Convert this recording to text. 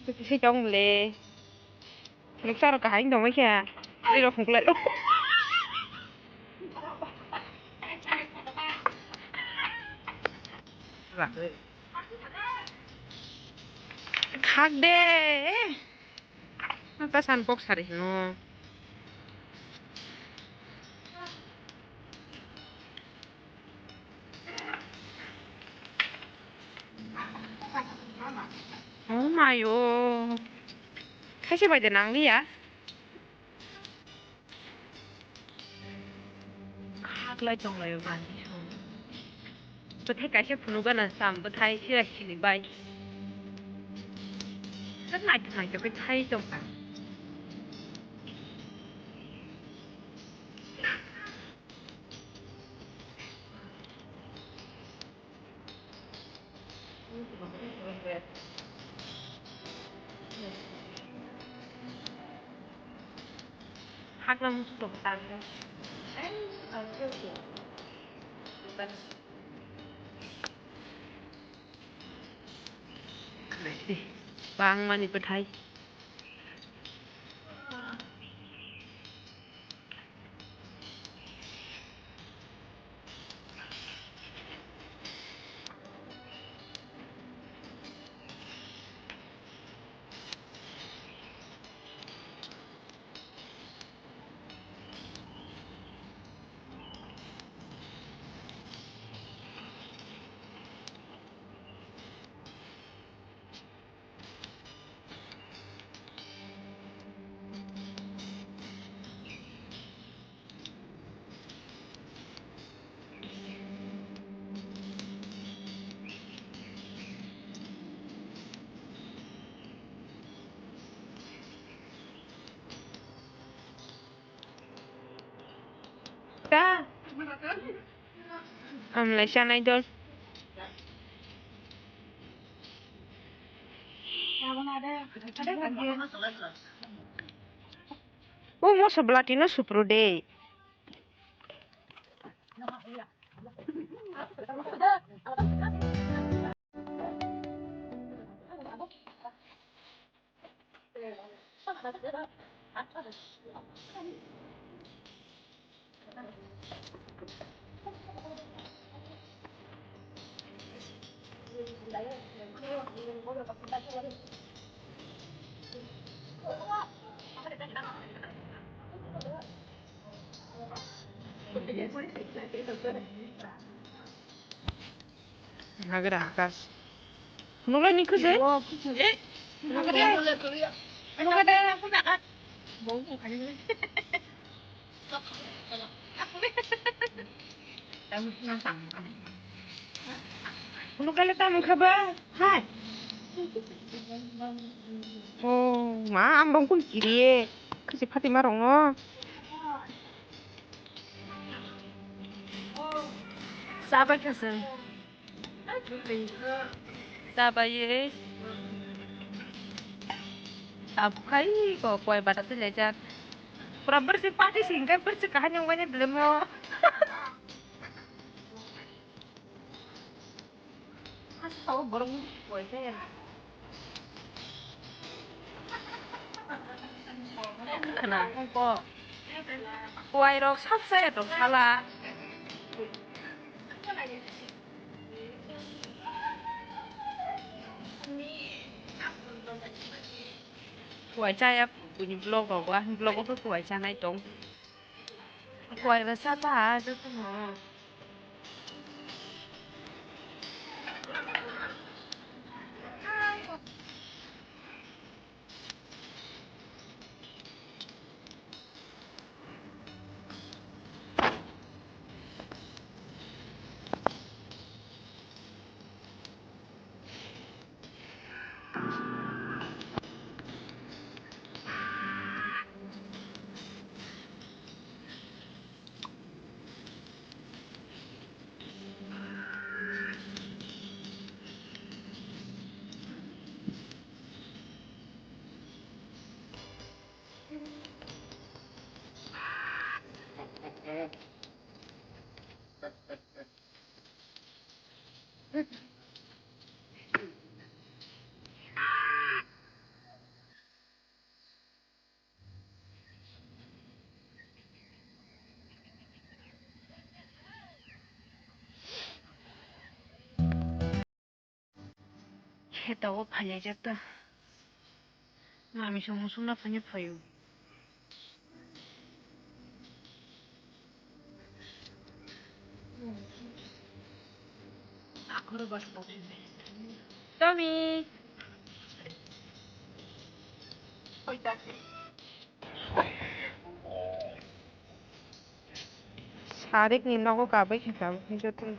tôi sẽ trong lề lúc sau nó cả hành động ấy kìa đây là phục lại lúc khác đê nó ta san bốc sạch nó oh my god kasi ba din ang liya khác lại trong lời bạn Bwthai cái phonok là sắm Bwthai chỉ là chỉ bài rất là cho cái thay trong khác lắm đổ tăng bang mani Bwthai ta lại sang này đơn mau sebelah Dino Supro deh. Agak Akash. Nula ni ke deh? Nula deh. Aku nak. Bong kali ni. Tamu nantang. Nula kali tamu khabar. Hai. Oh, ma ambang pun kiri. Kasi pati marongo. Sabar kasan. Sabar ye. Aku kai kok kue badak tu jajan. Kurang bersifat sehingga bercekahan yang banyak dalam lo. Tahu borong kue saya. Kenapa kok? Kue rok sab saya dong salah. Kue saya punya blog kok, blog itu kue saya naik dong. Kue rasa apa? Itu tuh. 했다고 팔려졌다. 마음이 정말 나쁘냐 봐요. 아, 걸어봐서 먹겠네. 떠미. 어이다. 사릭님하고 가보시다. 이것도.